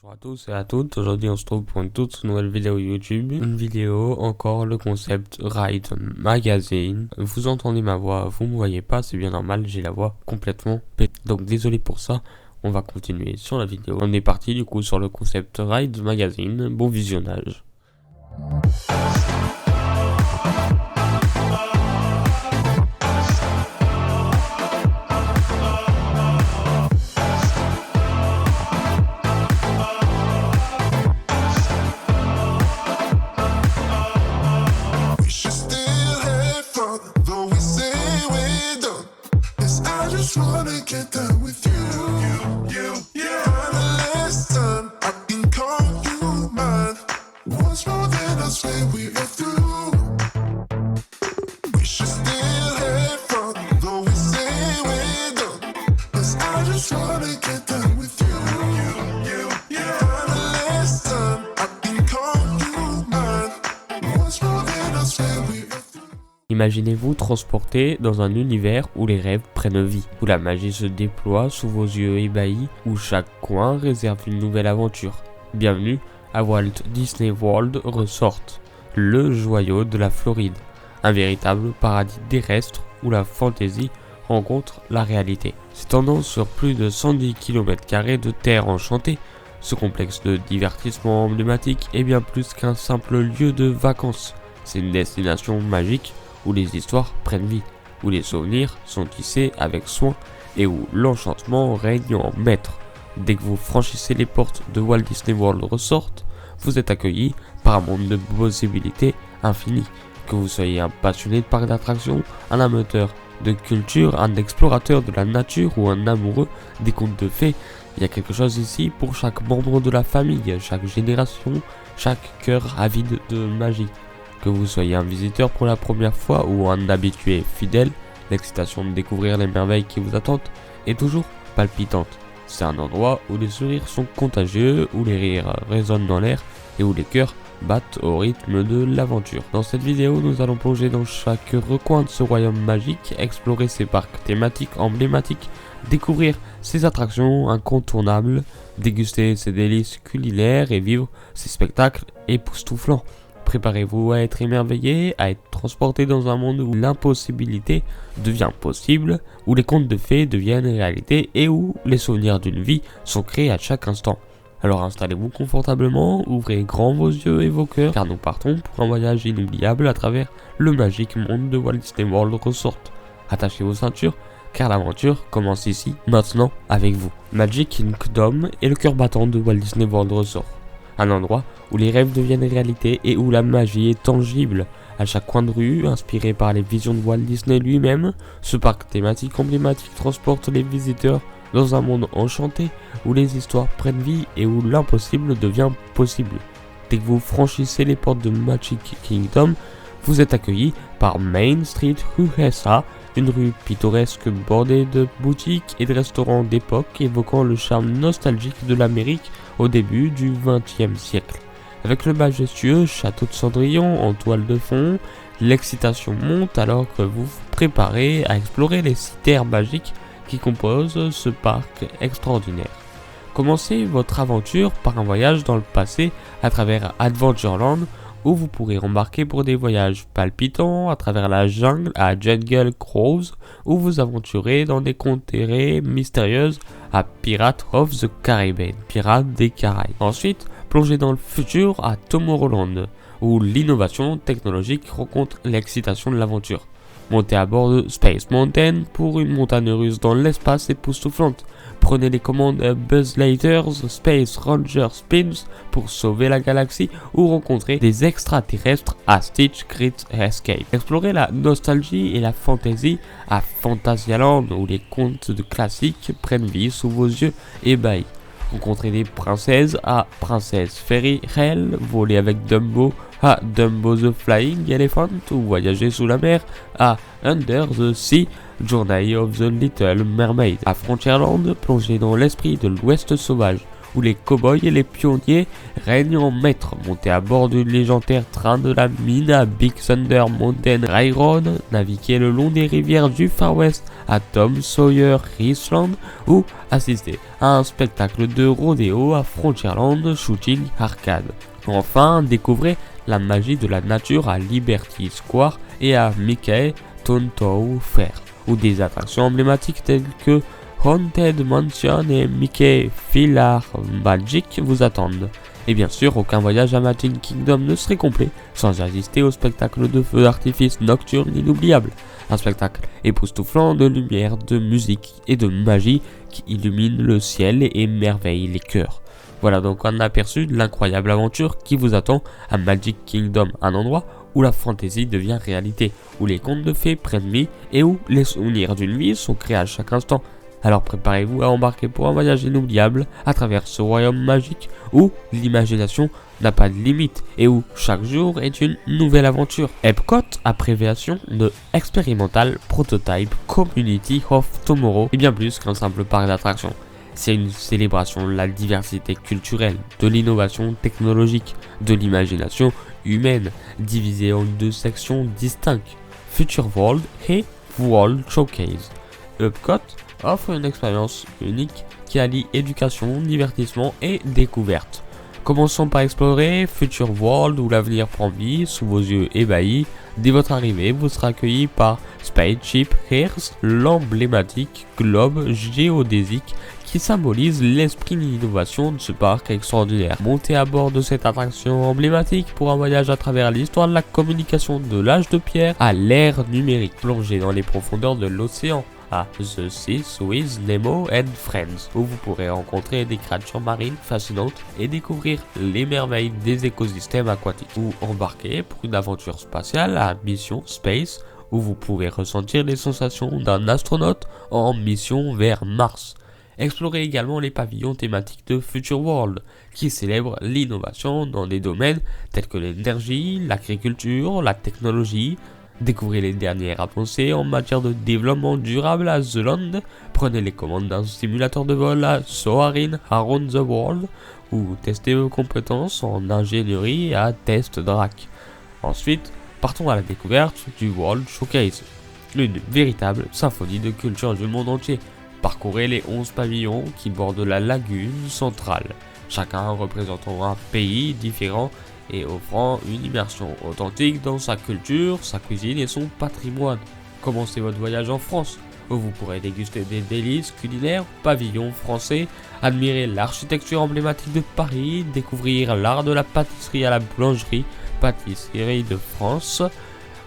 Bonjour à tous et à toutes, aujourd'hui on se trouve pour une toute nouvelle vidéo YouTube. Une vidéo, encore le concept Ride Magazine. Vous entendez ma voix, vous me voyez pas, c'est bien normal, j'ai la voix complètement pétée. Donc désolé pour ça, on va continuer sur la vidéo. On est parti du coup sur le concept Ride Magazine, bon visionnage. Just wanna get down with you. Last time I can call you mine. Once more, then I swear we are through. We should still have fun, though we say we're done. 'Cause I just wanna get down with you. Last time I can call you mine. Once more, then I swear we are through. Imaginez-vous transporté dans un univers où les rêves prennent vie, où la magie se déploie sous vos yeux ébahis, où chaque coin réserve une nouvelle aventure. Bienvenue à Walt Disney World Resort, le joyau de la Floride, un véritable paradis terrestre où la fantaisie rencontre la réalité. S'étendant sur plus de 110 km² de terre enchantée, ce complexe de divertissement emblématique est bien plus qu'un simple lieu de vacances. C'est une destination magique où les histoires prennent vie, où les souvenirs sont tissés avec soin et où l'enchantement règne en maître. Dès que vous franchissez les portes de Walt Disney World Resort, vous êtes accueilli par un monde de possibilités infinies. Que vous soyez un passionné de parcs d'attractions, un amateur de culture, un explorateur de la nature ou un amoureux des contes de fées, il y a quelque chose ici pour chaque membre de la famille, chaque génération, chaque cœur avide de magie. Que vous soyez un visiteur pour la première fois ou un habitué fidèle, l'excitation de découvrir les merveilles qui vous attendent est toujours palpitante. C'est un endroit où les sourires sont contagieux, où les rires résonnent dans l'air et où les cœurs battent au rythme de l'aventure. Dans cette vidéo, nous allons plonger dans chaque recoin de ce royaume magique, explorer ses parcs thématiques emblématiques, découvrir ses attractions incontournables, déguster ses délices culinaires et vivre ses spectacles époustouflants. Préparez-vous à être émerveillé, à être transporté dans un monde où l'impossibilité devient possible, où les contes de fées deviennent réalité et où les souvenirs d'une vie sont créés à chaque instant. Alors installez-vous confortablement, ouvrez grand vos yeux et vos cœurs, car nous partons pour un voyage inoubliable à travers le magique monde de Walt Disney World Resort. Attachez vos ceintures, car l'aventure commence ici, maintenant, avec vous. Magic Kingdom est le cœur battant de Walt Disney World Resort. Un endroit où les rêves deviennent réalité et où la magie est tangible. À chaque coin de rue, inspiré par les visions de Walt Disney lui-même, ce parc thématique emblématique transporte les visiteurs dans un monde enchanté où les histoires prennent vie et où l'impossible devient possible. Dès que vous franchissez les portes de Magic Kingdom, vous êtes accueilli par Main Street USA, une rue pittoresque bordée de boutiques et de restaurants d'époque évoquant le charme nostalgique de l'Amérique au début du XXe siècle. Avec le majestueux château de Cendrillon en toile de fond, l'excitation monte alors que vous vous préparez à explorer les 6 terres magiques qui composent ce parc extraordinaire. Commencez votre aventure par un voyage dans le passé à travers Adventureland, où vous pourrez embarquer pour des voyages palpitants à travers la jungle à Jungle Cruise, où vous aventurez dans des contrées mystérieuses à Pirates of the Caribbean, Pirates des Caraïbes. Ensuite, plongez dans le futur à Tomorrowland, où l'innovation technologique rencontre l'excitation de l'aventure. Montez à bord de Space Mountain pour une montagne russe dans l'espace époustouflante. Prenez les commandes Buzz Lightyear's Space Ranger Spins pour sauver la galaxie ou rencontrer des extraterrestres à Stitch Great Escape. Explorez la nostalgie et la fantaisie à Fantasyland où les contes de classiques prennent vie sous vos yeux ébahis. Rencontrez des princesses à Princess Fairy Hell, voler avec Dumbo à Dumbo the Flying Elephant ou voyager sous la mer à Under the Sea, Journey of the Little Mermaid. À Frontierland, plongez dans l'esprit de l'Ouest sauvage où les cow-boys et les pionniers règnent en maître. Montez à bord du légendaire train de la mine à Big Thunder Mountain Railroad, naviguez le long des rivières du Far West à Tom Sawyer Island ou assistez à un spectacle de rodéo à Frontierland Shooting Arcade. Enfin, découvrez la magie de la nature à Liberty Square et à Mickey Tonto Fair, où des attractions emblématiques telles que Haunted Mansion et Mickey Philhar Magic vous attendent. Et bien sûr, aucun voyage à Magic Kingdom ne serait complet sans assister au spectacle de feux d'artifice nocturne inoubliable. Un spectacle époustouflant de lumière, de musique et de magie qui illumine le ciel et émerveille les cœurs. Voilà donc un aperçu de l'incroyable aventure qui vous attend à Magic Kingdom, un endroit où la fantaisie devient réalité, où les contes de fées prennent vie et où les souvenirs d'une vie sont créés à chaque instant. Alors préparez-vous à embarquer pour un voyage inoubliable à travers ce royaume magique où l'imagination n'a pas de limite et où chaque jour est une nouvelle aventure. Epcot, abréviation de Experimental Prototype Community of Tomorrow, est bien plus qu'un simple parc d'attractions. C'est une célébration de la diversité culturelle, de l'innovation technologique, de l'imagination humaine, divisée en deux sections distinctes, Future World et World Showcase. Epcot offre une expérience unique qui allie éducation, divertissement et découverte. Commençons par explorer Future World où l'avenir prend vie sous vos yeux ébahis. Dès votre arrivée, vous serez accueilli par Spaceship Earth, l'emblématique globe géodésique qui symbolise l'esprit d'innovation de ce parc extraordinaire. Montez à bord de cette attraction emblématique pour un voyage à travers l'histoire de la communication de l'âge de pierre à l'ère numérique, plongé dans les profondeurs de l'océan à The Seas with Nemo and Friends, où vous pourrez rencontrer des créatures marines fascinantes et découvrir les merveilles des écosystèmes aquatiques, ou embarquer pour une aventure spatiale à Mission Space, où vous pouvez ressentir les sensations d'un astronaute en mission vers Mars. Explorez également les pavillons thématiques de Future World, qui célèbrent l'innovation dans des domaines tels que l'énergie, l'agriculture, la technologie. Découvrez les dernières avancées en matière de développement durable à The Land. Prenez les commandes d'un simulateur de vol à Soarin' Around the World, ou testez vos compétences en ingénierie à Test Drac. Ensuite, partons à la découverte du World Showcase, une véritable symphonie de culture du monde entier. Parcourez les 11 pavillons qui bordent la lagune centrale, chacun représentant un pays différent et offrant une immersion authentique dans sa culture, sa cuisine et son patrimoine. Commencez votre voyage en France, où vous pourrez déguster des délices culinaires, pavillons français, admirer l'architecture emblématique de Paris, découvrir l'art de la pâtisserie à la boulangerie, pâtisserie de France.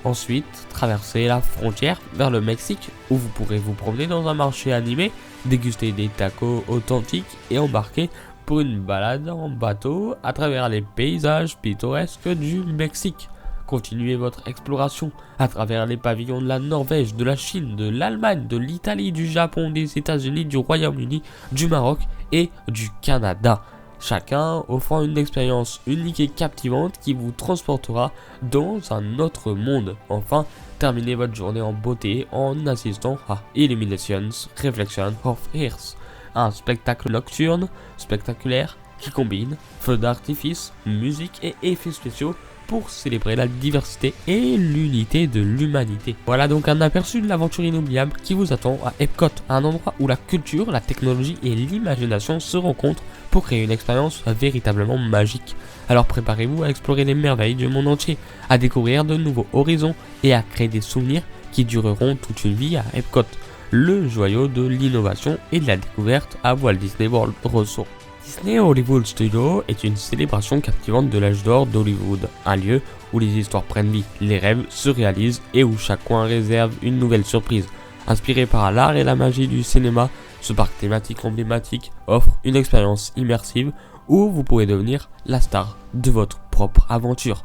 Ensuite, traversez la frontière vers le Mexique, où vous pourrez vous promener dans un marché animé, déguster des tacos authentiques et embarquer pour une balade en bateau à travers les paysages pittoresques du Mexique. Continuez votre exploration à travers les pavillons de la Norvège, de la Chine, de l'Allemagne, de l'Italie, du Japon, des États-Unis, du Royaume-Uni, du Maroc et du Canada. Chacun offrant une expérience unique et captivante qui vous transportera dans un autre monde. Enfin, terminez votre journée en beauté en assistant à Illuminations Reflection of Earth, un spectacle nocturne spectaculaire qui combine feux d'artifice, musique et effets spéciaux pour célébrer la diversité et l'unité de l'humanité. Voilà donc un aperçu de l'aventure inoubliable qui vous attend à Epcot, un endroit où la culture, la technologie et l'imagination se rencontrent pour créer une expérience véritablement magique. Alors préparez-vous à explorer les merveilles du monde entier, à découvrir de nouveaux horizons et à créer des souvenirs qui dureront toute une vie à Epcot, le joyau de l'innovation et de la découverte à Walt Disney World Resort. Disney Hollywood Studios est une célébration captivante de l'âge d'or d'Hollywood, un lieu où les histoires prennent vie, les rêves se réalisent et où chaque coin réserve une nouvelle surprise. Inspiré par l'art et la magie du cinéma, ce parc thématique emblématique offre une expérience immersive où vous pourrez devenir la star de votre propre aventure.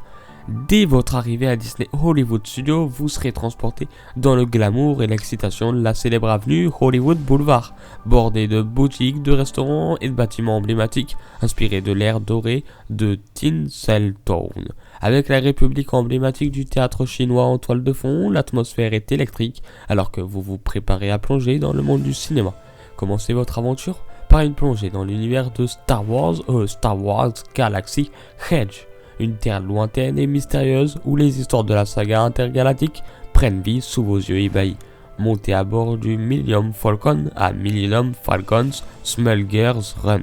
Dès votre arrivée à Disney Hollywood Studios, vous serez transporté dans le glamour et l'excitation de la célèbre avenue Hollywood Boulevard, bordée de boutiques, de restaurants et de bâtiments emblématiques, inspirés de l'ère dorée de Tinseltown. Avec la république emblématique du théâtre chinois en toile de fond, l'atmosphère est électrique alors que vous vous préparez à plonger dans le monde du cinéma. Commencez votre aventure par une plongée dans l'univers de Star Wars Galaxy Edge, une terre lointaine et mystérieuse où les histoires de la saga intergalactique prennent vie sous vos yeux ébahis. Montez à bord du Millennium Falcon à Millennium Falcon's Smuggler's Run.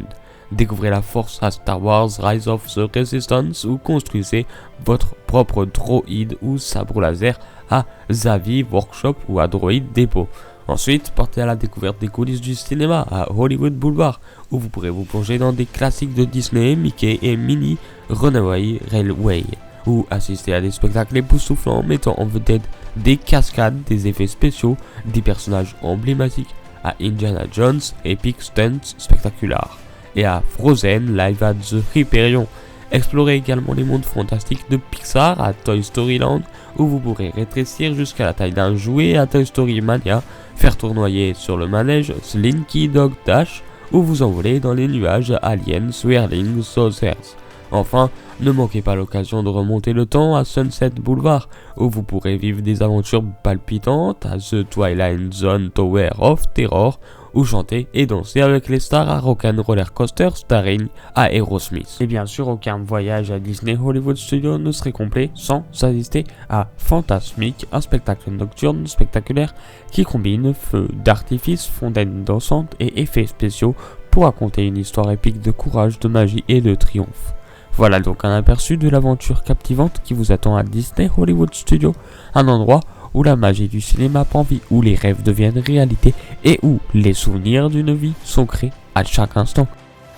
Découvrez la force à Star Wars Rise of the Resistance ou construisez votre propre droïde ou sabre laser à Zavi Workshop ou à Droid Depot. Ensuite, partez à la découverte des coulisses du cinéma à Hollywood Boulevard, où vous pourrez vous plonger dans des classiques de Disney, Mickey et Minnie, Runaway Railway, ou assister à des spectacles époustouflants mettant en vedette des cascades, des effets spéciaux, des personnages emblématiques, à Indiana Jones Epic Stunts Spectacular, et à Frozen Live at the Hyperion. Explorez également les mondes fantastiques de Pixar à Toy Story Land, où vous pourrez rétrécir jusqu'à la taille d'un jouet à Toy Story Mania, faire tournoyer sur le manège Slinky Dog Dash, ou vous envoler dans les nuages à Alien Swirling Saucers. Enfin, ne manquez pas l'occasion de remonter le temps à Sunset Boulevard, où vous pourrez vivre des aventures palpitantes à The Twilight Zone Tower of Terror, ou chanter et danser avec les stars à Rock'n'Roller Coaster starring à Aerosmith. Et bien sûr, aucun voyage à Disney Hollywood Studios ne serait complet sans assister à Fantasmic, un spectacle nocturne spectaculaire qui combine feux d'artifice, fontaines dansantes et effets spéciaux pour raconter une histoire épique de courage, de magie et de triomphe. Voilà donc un aperçu de l'aventure captivante qui vous attend à Disney Hollywood Studios, un endroit où la magie du cinéma prend vie, où les rêves deviennent réalité et où les souvenirs d'une vie sont créés à chaque instant.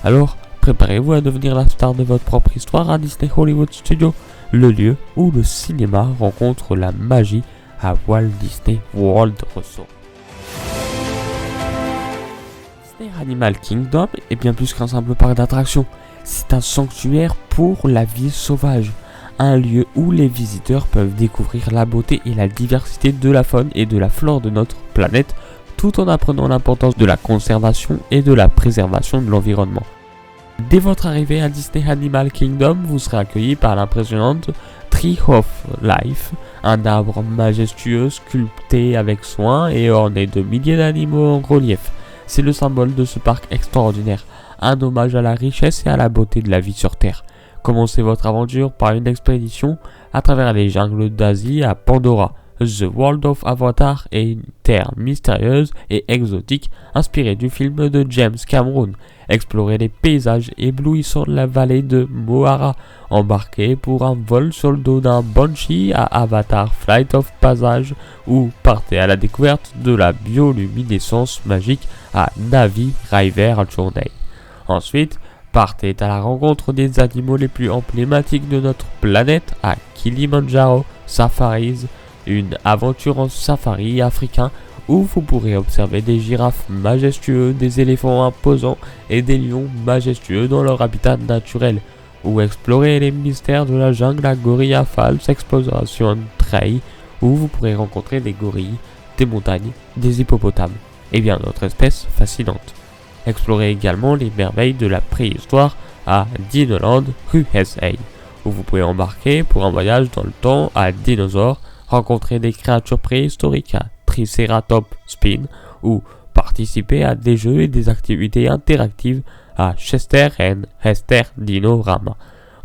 Alors, préparez-vous à devenir la star de votre propre histoire à Disney Hollywood Studios, le lieu où le cinéma rencontre la magie à Walt Disney World Resort. Disney Animal Kingdom est bien plus qu'un simple parc d'attractions. C'est un sanctuaire pour la vie sauvage. Un lieu où les visiteurs peuvent découvrir la beauté et la diversité de la faune et de la flore de notre planète, tout en apprenant l'importance de la conservation et de la préservation de l'environnement. Dès votre arrivée à Disney Animal Kingdom, vous serez accueilli par l'impressionnante Tree of Life, un arbre majestueux sculpté avec soin et orné de milliers d'animaux en relief. C'est le symbole de ce parc extraordinaire, un hommage à la richesse et à la beauté de la vie sur Terre. Commencez votre aventure par une expédition à travers les jungles d'Asie à Pandora. The World of Avatar est une terre mystérieuse et exotique inspirée du film de James Cameron. Explorez les paysages éblouissants de la vallée de Moara. Embarquez pour un vol sur le dos d'un Banshee à Avatar Flight of Passage ou partez à la découverte de la bioluminescence magique à Navi River Journey. Ensuite, partez à la rencontre des animaux les plus emblématiques de notre planète à Kilimanjaro Safaris, une aventure en safari africain où vous pourrez observer des girafes majestueux, des éléphants imposants et des lions majestueux dans leur habitat naturel, ou explorer les mystères de la jungle à Gorilla Falls Exploration Trail où vous pourrez rencontrer des gorilles, des montagnes, des hippopotames et bien d'autres espèces fascinantes. Explorez également les merveilles de la préhistoire à Dinoland USA, où vous pouvez embarquer pour un voyage dans le temps à Dinosaur, rencontrer des créatures préhistoriques à Triceratops Spin, ou participer à des jeux et des activités interactives à Chester and Hester Dinorama.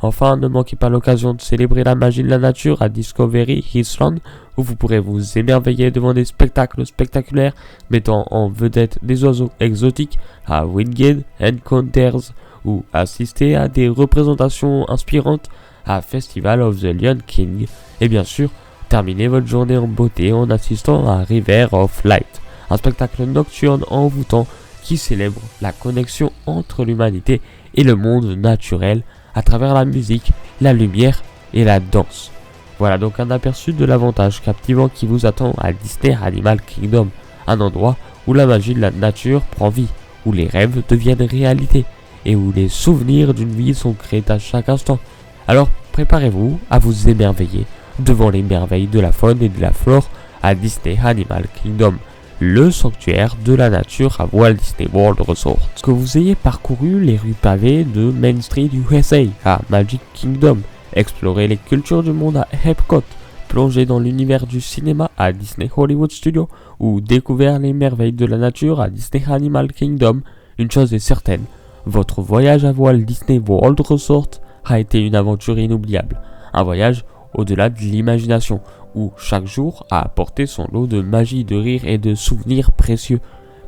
Enfin, ne manquez pas l'occasion de célébrer la magie de la nature à Discovery Island, où vous pourrez vous émerveiller devant des spectacles spectaculaires mettant en vedette des oiseaux exotiques à Winged Encounters, ou assister à des représentations inspirantes à Festival of the Lion King, et bien sûr, terminez votre journée en beauté en assistant à River of Light, un spectacle nocturne envoûtant qui célèbre la connexion entre l'humanité et le monde naturel à travers la musique, la lumière et la danse. Voilà donc un aperçu de l'avantage captivant qui vous attend à Disney Animal Kingdom, un endroit où la magie de la nature prend vie, où les rêves deviennent réalité et où les souvenirs d'une vie sont créés à chaque instant. Alors préparez-vous à vous émerveiller devant les merveilles de la faune et de la flore à Disney Animal Kingdom, le sanctuaire de la nature à Walt Disney World Resort. Que vous ayez parcouru les rues pavées de Main Street USA à Magic Kingdom, exploré les cultures du monde à Epcot, plongé dans l'univers du cinéma à Disney Hollywood Studios ou découvert les merveilles de la nature à Disney Animal Kingdom, Une chose est certaine, votre voyage à Walt Disney World Resort a été une aventure inoubliable. Un voyage au-delà de l'imagination, où chaque jour a apporté son lot de magie, de rire et de souvenirs précieux.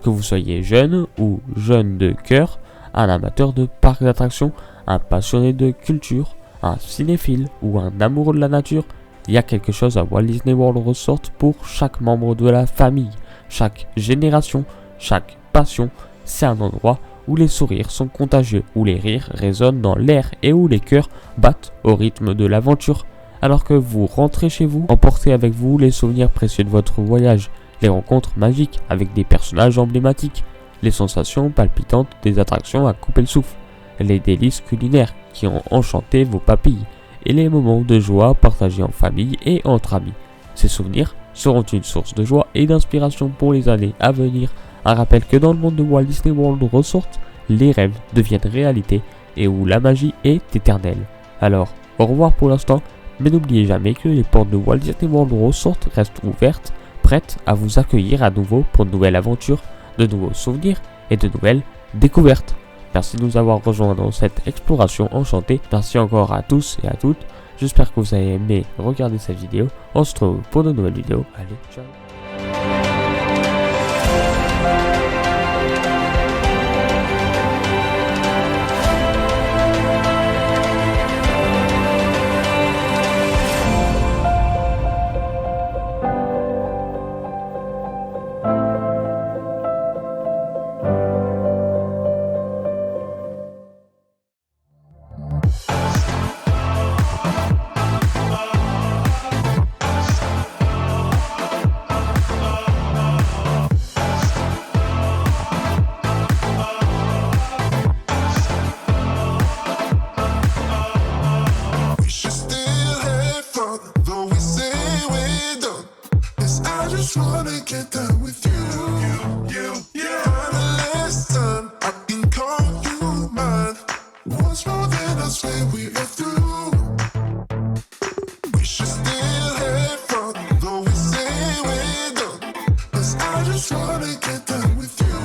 Que vous soyez jeune ou jeune de cœur, un amateur de parcs d'attractions, un passionné de culture, un cinéphile ou un amoureux de la nature, il y a quelque chose à Walt Disney World Resort pour chaque membre de la famille, chaque génération, chaque passion. C'est un endroit où les sourires sont contagieux, où les rires résonnent dans l'air et où les cœurs battent au rythme de l'aventure. Alors que vous rentrez chez vous, emportez avec vous les souvenirs précieux de votre voyage, les rencontres magiques avec des personnages emblématiques, les sensations palpitantes des attractions à couper le souffle, les délices culinaires qui ont enchanté vos papilles et les moments de joie partagés en famille et entre amis. Ces souvenirs seront une source de joie et d'inspiration pour les années à venir. Un rappel que dans le monde de Walt Disney World Resort, les rêves deviennent réalité et où la magie est éternelle. Alors, au revoir pour l'instant, mais n'oubliez jamais que les portes de Walt Disney World Resort restent ouvertes, prêtes à vous accueillir à nouveau pour de nouvelles aventures, de nouveaux souvenirs et de nouvelles découvertes. Merci de nous avoir rejoints dans cette exploration enchantée. Merci encore à tous et à toutes. J'espère que vous avez aimé regarder cette vidéo. On se retrouve pour de nouvelles vidéos. Allez, ciao. We should still have fun, though we say we're done. 'Cause I just wanna get done with you. Kinda last time I can call you mine. Once more, then I swear we're through. We should still have fun, though we say we're done. 'Cause I just wanna get done with you.